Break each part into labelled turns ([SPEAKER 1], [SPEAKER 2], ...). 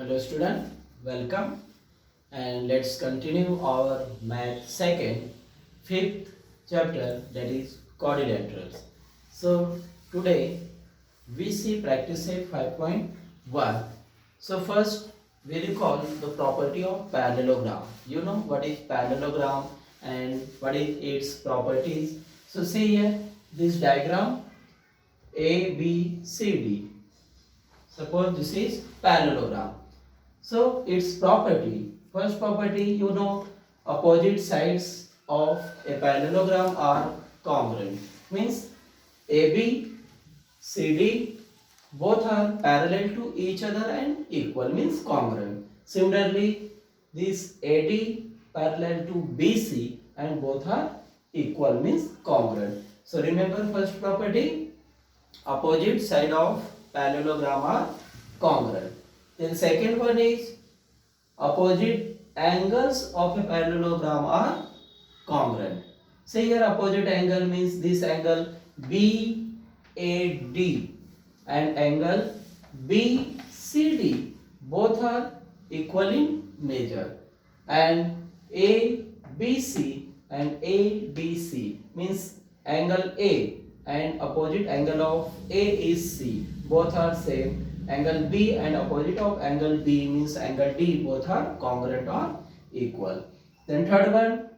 [SPEAKER 1] Hello student, welcome and let's continue our math second, fifth chapter, that is quadrilaterals. So today we see practice set 5.1. So first we recall the property of parallelogram. You know what is parallelogram and what is its properties. So see here this diagram A, B, C, D. Suppose this is parallelogram. So its property, first property, you know, opposite sides of a parallelogram are congruent. Means AB, CD both are parallel to each other and equal, means congruent. Similarly, this AD parallel to BC and both are equal, means congruent. So remember first property, opposite side of parallelogram are congruent. Then second one is opposite angles of a parallelogram are congruent. Say here opposite angle means this angle BAD and angle BCD both are equal in measure, and ABC and ADC means angle A and opposite angle of A is C, both are same. Angle B and opposite of angle B means angle D, both are congruent or equal. Then third one,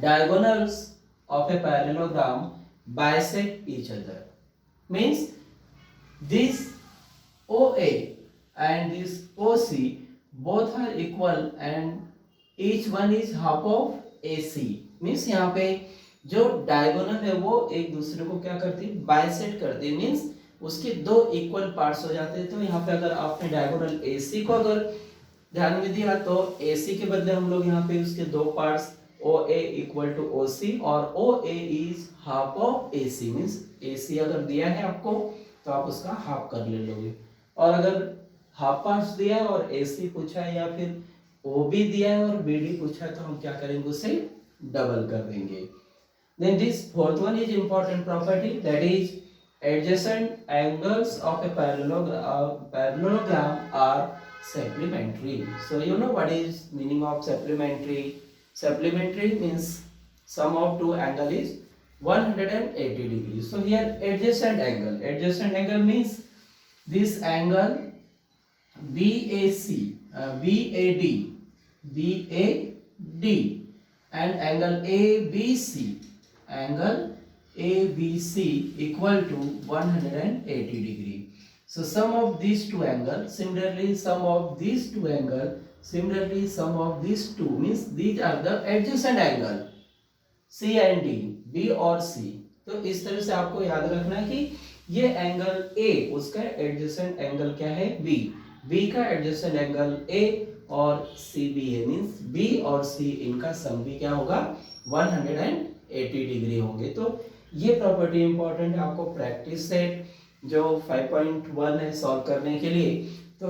[SPEAKER 1] diagonals of a parallelogram bisect each other. Means this OA and this OC both are equal and each one is half of AC. Means यहाँ पे जो diagonal है वो एक दूसरे को क्या करती है, बाइसेक्ट करती है. मीन्स उसके दो इक्वल पार्ट्स हो जाते हैं. तो यहाँ पे अगर आपने डायगोनल AC को अगर ध्यान में दिया तो AC के बदले हम लोग यहाँ पे उसके दो parts OA equal to OC और OA is half of AC. Means AC अगर दिया है आपको तो आप उसका हाफ कर ले लोगे, और अगर हाफ पार्ट्स दिया है और AC पूछा है या फिर OB दिया है और BD पूछा है तो हम क्या करेंगे, उसे डबल कर देंगे. Then this fourth one is important property, that is adjacent angles of a parallelogram are supplementary. So you know what is meaning of supplementary? Supplementary means sum of two angle is 180 degrees. So here adjacent angle means this angle BAC, BAD and angle ABC equal to 180 degree. So sum of these two angles, similarly sum of these two angles, similarly sum of these two, means these are the adjacent angle C and D, B और C. तो इस तरह से आपको याद रखना है कि ये एंगल A उसका एडजेसेंट एंगल क्या है, B, B का एडजेसेंट एंगल A और CBA मींस B और C इनका सम भी क्या होगा, 180 डिग्री होंगे. तो ये प्रॉपर्टी इंपॉर्टेंट है आपको प्रैक्टिस सेट जो 5.1 है सॉल्व करने के लिए. तो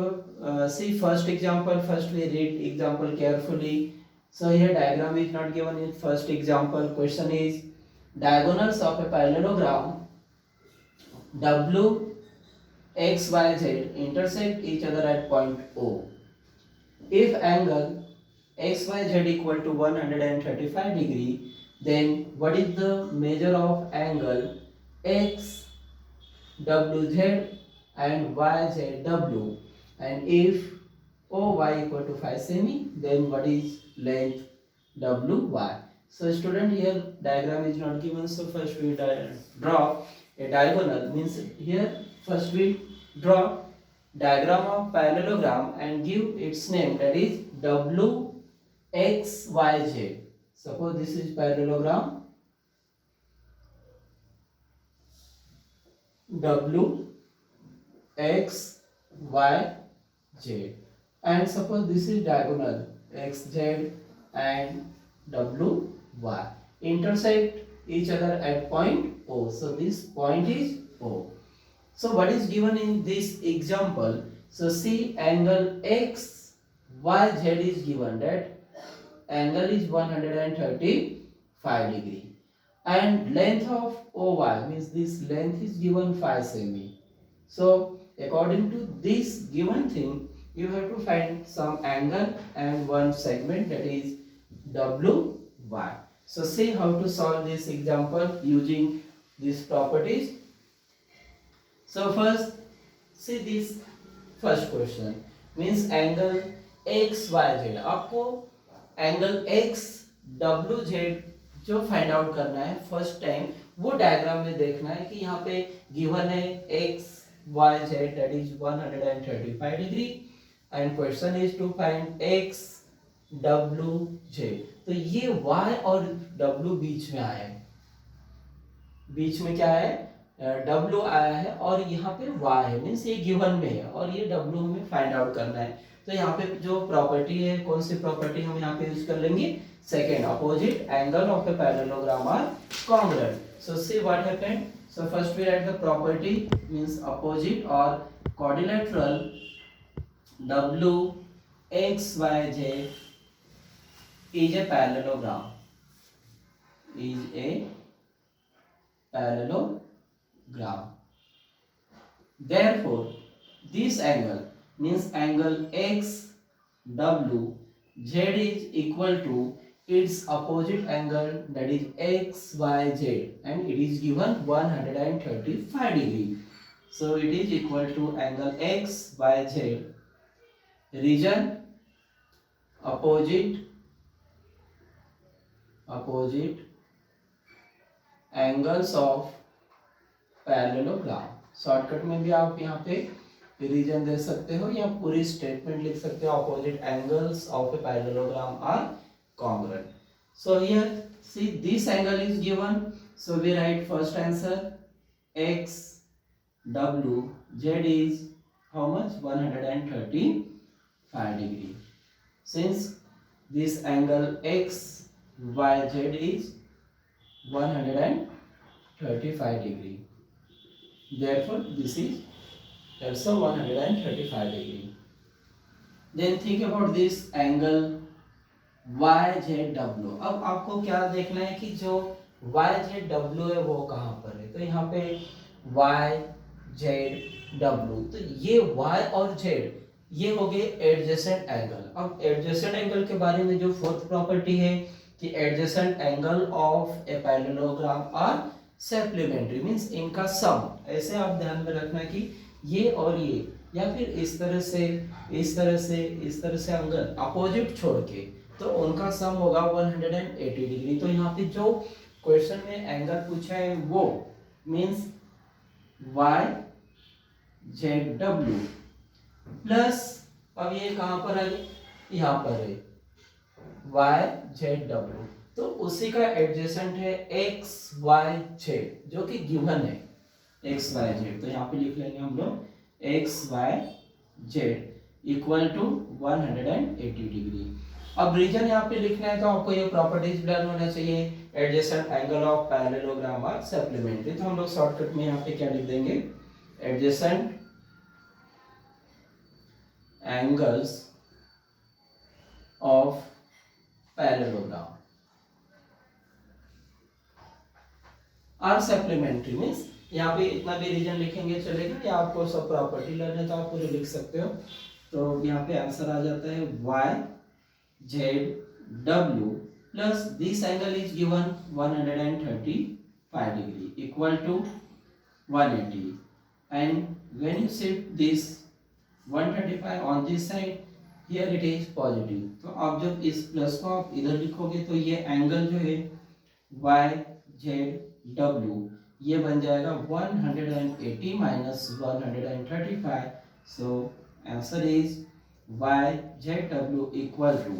[SPEAKER 1] see first example, first we read example carefully. So here diagram is not given in first example. Question is diagonals of a parallelogram W X Y Z intersect each other at point O. If angle X Y Z equal to 135 degree, then what is the measure of angle X W Z and Y Z W? And if OY equal to 5 semi, then what is length WY? So student, here diagram is not given, so first we draw a diagonal. Means here first we draw diagram of parallelogram and give its name, that is WXYZ. Suppose this is parallelogram WXYZ, and suppose this is diagonal XZ and WY intersect each other at point O. So this point is O. So what is given in this example? So see angle XYZ is given, that angle is 135 degree and length of OY means this length is given 5 semi. So according to this given thing, you have to find some angle and one segment, that is WY. So see how to solve this example using these properties. So first see this first question, means angle XYZ. आपको angle x W Z जो find out करना है first time, वो diagram में देखना है कि यहाँ पे गिवन है X Y Z that is 135 degree and question is to find X W Z. तो ये वाई और डब्ल्यू बीच में आया है, बीच में क्या है डब्ल्यू आया है और यहाँ पे वाई है, मीन्स ये गिवन में है और ये डब्ल्यू हमें फाइंड आउट करना है. तो यहाँ पे जो प्रॉपर्टी है, कौन सी प्रॉपर्टी हम यहाँ पे यूज कर लेंगे, second, opposite angle of a parallelogram are congruent. So see what happened. So first we write the property, means opposite और quadrilateral W X Y Z is a parallelogram, is a parallelogram. Therefore this angle, means angle XW Z is equal to its opposite angle, that is XYZ, and it is given 135 degree. So it is equal to angle XYZ, region opposite angles of parallelogram. Shortcut में भी आप यहाँ पे reason दे सकते हो या पूरी statement लिख सकते हो, opposite angles of a parallelogram are congruent. So here see this angle is given, so we write first answer X W Z is how much 135 degree. Since this angle x y z is 135 degree, therefore this is also 135 degree. Then think about this angle YZW. अब आपको क्या देखना है कि जो YZW है वो कहाँ पर है. तो यहाँ पे YZW, तो ये Y और Z ये हो गए एडजेसेंट एंगल. अब एडजेसेंट एंगल के बारे में जो फोर्थ प्रॉपर्टी है कि adjacent angle of a parallelogram are supplementary, means इनका सम. ऐसे आप ध्यान में रखना कि ये और ये, या फिर इस तरह से इस तरह से इस तरह से एंगल अपोजिट छोड़ के, तो उनका सम होगा 180 डिग्री. तो यहाँ पे जो क्वेश्चन में एंगल पूछा है वो मींस YZW प्लस, अब ये कहां पर है, यहाँ पर है YZW, तो उसी का एडजेसेंट है XYZ जो कि गिवन है XYZ. तो यहाँ पे लिख लेंगे हम लोग XYZ इक्वल टू 180 डिग्री. अब रीजन यहाँ पे लिखना है तो आपको ये प्रॉपर्टीज लर्न होना चाहिए, adjacent angle of parallelogram are supplementary. तो हम लोग शॉर्टकट में यहाँ पे क्या लिख देंगे, adjacent angles of parallelogram are supplementary, means यहाँ पे इतना भी रीजन लिखेंगे चलेगा, या आपको सब प्रॉपर्टी लर्न है तो आप पूरे लिख सकते हो. तो यहाँ पे आंसर आ जाता है YZW plus this angle is given 135 degree equal to 180, and when you shift this 135 on this side, here it is positive. तो आप जब इस प्लस को आप इधर लिखोगे तो ये एंगल जो है YZW ये बन जाएगा 180 minus 135. So answer is YZW equal to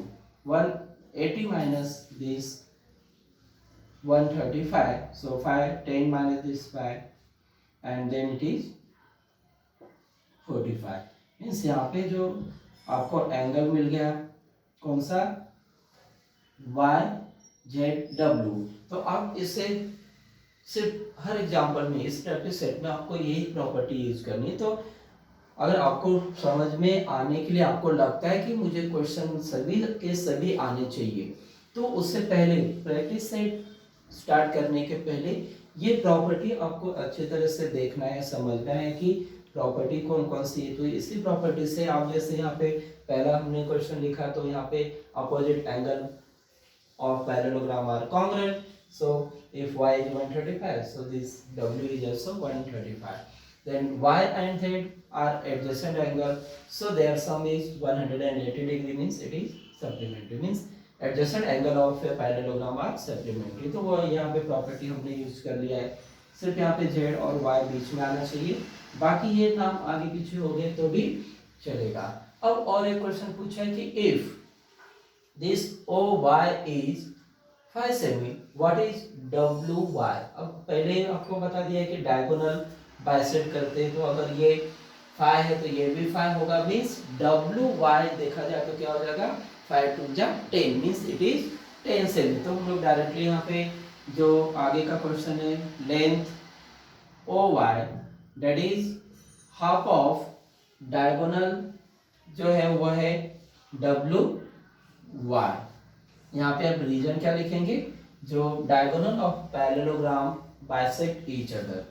[SPEAKER 1] 180 minus this 135. So 10 minus this 5 and then it is 45. Means यहाँ पे जो आपको एंगल मिल गया कौन सा YZW. तो आप इससे सिर्फ हर एग्जांपल में इस प्रैक्टिस सेट में आपको यही प्रॉपर्टी यूज करनी है. तो अगर आपको समझ में आने के लिए आपको लगता है कि मुझे क्वेश्चन सभी के सभी आने चाहिए, तो उससे पहले प्रैक्टिस सेट स्टार्ट करने के पहले ये प्रॉपर्टी आपको अच्छी तरह से देखना है, समझना है कि प्रॉपर्टी कौन कौन सी है, तो इसी प्रॉपर्टी से आप जैसे यहाँ पे पहला हमने क्वेश्चन लिखा तो यहाँ पे opposite angle of parallelogram are congruent. So if y is 135, so this w is also 135. Then y and z are adjacent angle, so their sum is 180 degree, means it is supplementary, means adjacent angle of a parallelogram are supplementary. तो वो यहाँ पे property हमने use कर लिया है, सिर्फ यहाँ पे z और y बीच में आना चाहिए, बाकी ये नाम आगे पीछे हो गए तो भी चलेगा। अब और एक क्वेश्चन पूछा है कि if this OY is 5 semi, what is WY? अब पहले आपको बता दिया है कि डायगोनल बाइसेक्ट करते हैं, तो अगर ये 5 है तो ये भी 5 होगा, मींस WY देखा जाए तो क्या हो जाएगा 5 2 जा 10, मींस इट इज 10 सेमी। तो हम लोग डायरेक्टली यहाँ पे जो आगे का क्वेश्चन है length OY that is half of diagonal जो है वो है WY। यहाँ पे आप रीजन क्या लिखेंगे, जो diagonal of parallelogram bisect each other,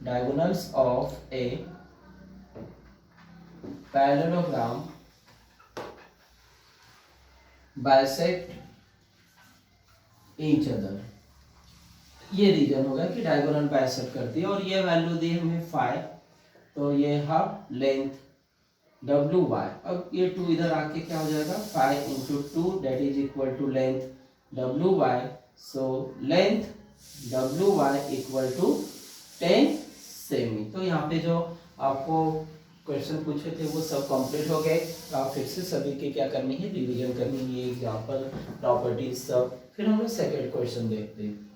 [SPEAKER 1] diagonals of a parallelogram bisect each other। ये रीजन होगा कि डायगोनल बाइसेक्ट करती है, और ये वैल्यू दी हमें 5, तो ये हाफ लेंथ WY। अब ये 2 इधर आके क्या हो जाएगा 5 into 2 that is equal to length WY। So length WY equal to 10 सेमी। तो यहाँ पे जो आपको क्वेश्चन पूछे थे वो सब कंप्लीट हो गए। आप फिर से सभी के क्या करनी है, रिवीजन करनी है, एग्जाम्पल, प्रॉपर्टीज सब। फिर हम लोग सेकेंड क्वेश्चन देखते हैं।